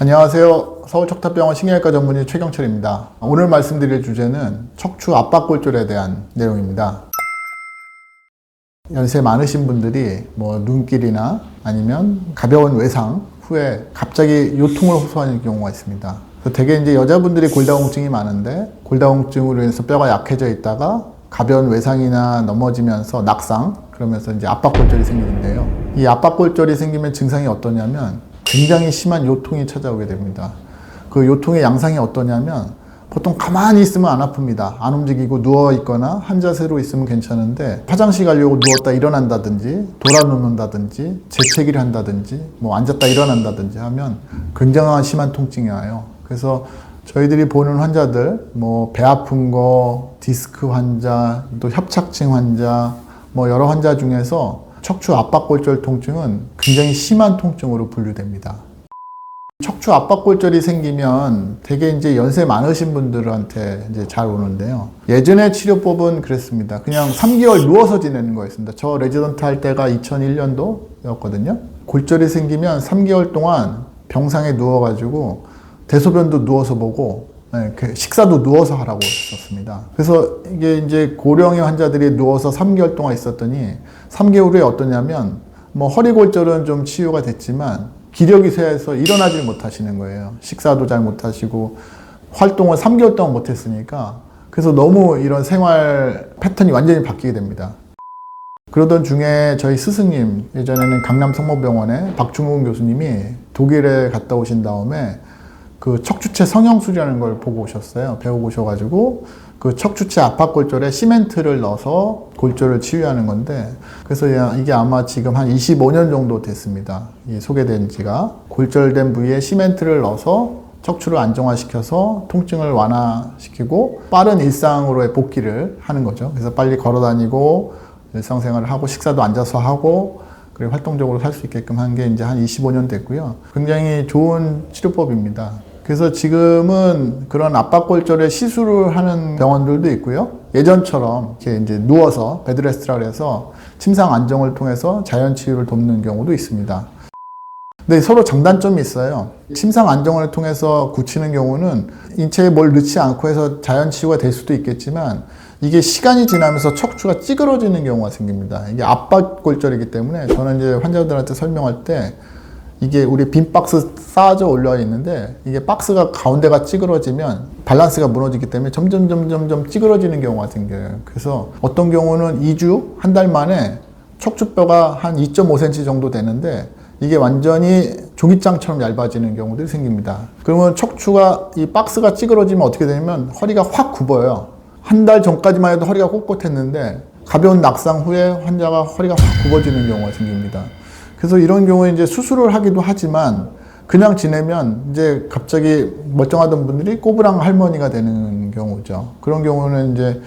안녕하세요. 서울척탑병원 신경외과 전문의 최경철입니다. 오늘 말씀드릴 주제는 척추 압박골절에 대한 내용입니다. 연세 많으신 분들이 눈길이나 아니면 가벼운 외상 후에 갑자기 요통을 호소하는 경우가 있습니다. 대개 이제 여자분들이 골다공증이 많은데 골다공증으로 인해서 뼈가 약해져 있다가 가벼운 외상이나 넘어지면서 낙상, 그러면서 이제 압박골절이 생기는데요. 이 압박골절이 생기면 증상이 어떠냐면 굉장히 심한 요통이 찾아오게 됩니다. 그 요통의 양상이 어떠냐면 보통 가만히 있으면 안 아픕니다. 안 움직이고 누워있거나 한 자세로 있으면 괜찮은데 화장실 가려고 누웠다 일어난다든지 돌아 눕는다든지 재채기를 한다든지 앉았다 일어난다든지 하면 굉장한 심한 통증이 와요. 그래서 저희들이 보는 환자들 배 아픈 거, 디스크 환자, 또 협착증 환자 여러 환자 중에서 척추 압박골절 통증은 굉장히 심한 통증으로 분류됩니다. 척추 압박골절이 생기면 되게 이제 연세 많으신 분들한테 이제 잘 오는데요. 예전의 치료법은 그랬습니다. 그냥 3개월 누워서 지내는 거였습니다. 저 레지던트 할 때가 2001년도였거든요. 골절이 생기면 3개월 동안 병상에 누워가지고 대소변도 누워서 보고 식사도 누워서 하라고 했었습니다. 그래서 이게 이제 고령의 환자들이 누워서 3개월 동안 있었더니 3개월 후에 어떠냐면 허리골절은 좀 치유가 됐지만 기력이 쇠해서 일어나질 못하시는 거예요. 식사도 잘 못하시고 활동을 3개월 동안 못했으니까 그래서 너무 이런 생활 패턴이 완전히 바뀌게 됩니다. 그러던 중에 저희 스승님, 예전에는 강남 성모병원에 박중훈 교수님이 독일에 갔다 오신 다음에 그 척추체 성형술이라는 걸 보고 오셨어요. 배우고 오셔가지고 그 척추체 압박골절에 시멘트를 넣어서 골절을 치유하는 건데, 그래서 이게 아마 지금 한 25년 정도 됐습니다. 이 소개된 지가. 골절된 부위에 시멘트를 넣어서 척추를 안정화시켜서 통증을 완화시키고 빠른 일상으로의 복귀를 하는 거죠. 그래서 빨리 걸어 다니고 일상생활을 하고 식사도 앉아서 하고 그리고 활동적으로 살 수 있게끔 한 게 이제 한 25년 됐고요. 굉장히 좋은 치료법입니다. 그래서 지금은 그런 압박골절에 시술을 하는 병원들도 있고요. 예전처럼 이렇게 이제 누워서 베드레스트라 그래서 침상 안정을 통해서 자연 치유를 돕는 경우도 있습니다. 근데 서로 장단점이 있어요. 침상 안정을 통해서 굳히는 경우는 인체에 뭘 넣지 않고 해서 자연 치유가 될 수도 있겠지만 이게 시간이 지나면서 척추가 찌그러지는 경우가 생깁니다. 이게 압박골절이기 때문에 저는 이제 환자들한테 설명할 때 이게 우리 빈 박스 쌓아져 올려 있는데 이게 박스가 가운데가 찌그러지면 밸런스가 무너지기 때문에 점점 찌그러지는 경우가 생겨요. 그래서 어떤 경우는 2주, 한 달 만에 척추뼈가 한 2.5cm 정도 되는데 이게 완전히 종이장처럼 얇아지는 경우들이 생깁니다. 그러면 척추가 이 박스가 찌그러지면 어떻게 되냐면 허리가 확 굽어요. 한 달 전까지만 해도 허리가 꼿꼿했는데 가벼운 낙상 후에 환자가 허리가 확 굽어지는 경우가 생깁니다. 그래서 이런 경우에 이제 수술을 하기도 하지만 그냥 지내면 이제 갑자기 멀쩡하던 분들이 꼬부랑 할머니가 되는 경우죠. 그런 경우는 이제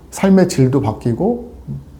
삶의 질도 바뀌고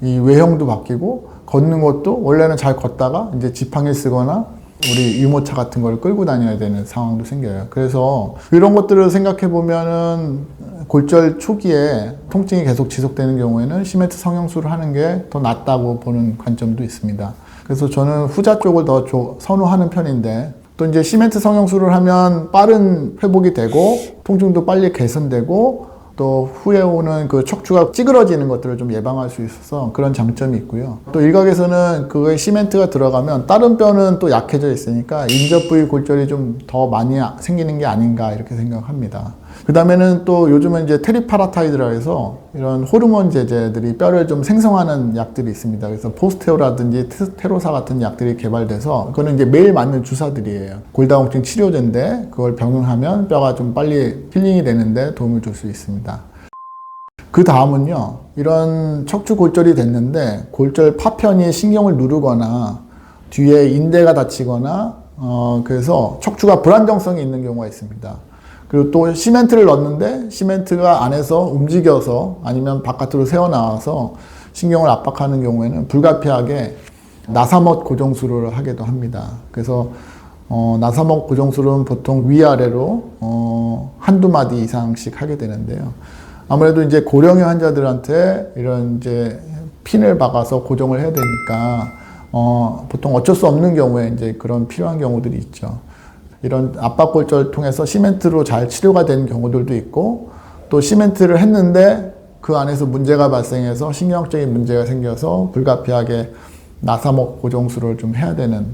이 외형도 바뀌고 걷는 것도 원래는 잘 걷다가 이제 지팡이 쓰거나 우리 유모차 같은 걸 끌고 다녀야 되는 상황도 생겨요. 그래서 이런 것들을 생각해 보면은 골절 초기에 통증이 계속 지속되는 경우에는 시멘트 성형술을 하는 게 더 낫다고 보는 관점도 있습니다. 그래서 저는 후자 쪽을 더 선호하는 편인데 또 이제 시멘트 성형술을 하면 빠른 회복이 되고 통증도 빨리 개선되고 또 후에 오는 그 척추가 찌그러지는 것들을 좀 예방할 수 있어서 그런 장점이 있고요. 또 일각에서는 그거에 시멘트가 들어가면 다른 뼈는 또 약해져 있으니까 인접 부위 골절이 좀 더 많이 생기는 게 아닌가 이렇게 생각합니다. 그 다음에는 또 요즘은 이제 테리파라타이드라 해서 이런 호르몬 제제들이 뼈를 좀 생성하는 약들이 있습니다. 그래서 포스테오라든지 테로사 같은 약들이 개발돼서 그거는 이제 매일 맞는 주사들이에요. 골다공증 치료제인데 그걸 병행하면 뼈가 좀 빨리 힐링이 되는데 도움을 줄 수 있습니다. 그 다음은요, 이런 척추 골절이 됐는데 골절 파편이 신경을 누르거나 뒤에 인대가 다치거나 그래서 척추가 불안정성이 있는 경우가 있습니다. 그리고 또 시멘트를 넣었는데 시멘트가 안에서 움직여서 아니면 바깥으로 새어나와서 신경을 압박하는 경우에는 불가피하게 나사못 고정술을 하기도 합니다. 그래서 나사못 고정술은 보통 위아래로 한두 마디 이상씩 하게 되는데요. 아무래도 이제 고령의 환자들한테 이런 이제 핀을 박아서 고정을 해야 되니까 보통 어쩔 수 없는 경우에 이제 그런 필요한 경우들이 있죠. 이런 압박골절을 통해서 시멘트로 잘 치료가 된 경우들도 있고, 또 시멘트를 했는데 그 안에서 문제가 발생해서 신경적인 문제가 생겨서 불가피하게 나사목 고정술을 좀 해야 되는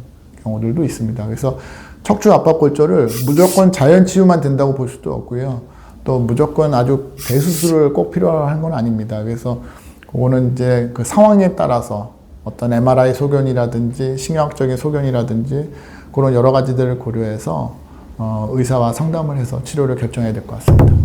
경우들도 있습니다. 그래서 척추 압박골절을 무조건 자연 치유만 된다고 볼 수도 없고요. 또 무조건 아주 대수술을 꼭 필요한 건 아닙니다. 그래서 그거는 이제 그 상황에 따라서 어떤 MRI 소견이라든지 신경학적인 소견이라든지 그런 여러 가지들을 고려해서 의사와 상담을 해서 치료를 결정해야 될 것 같습니다.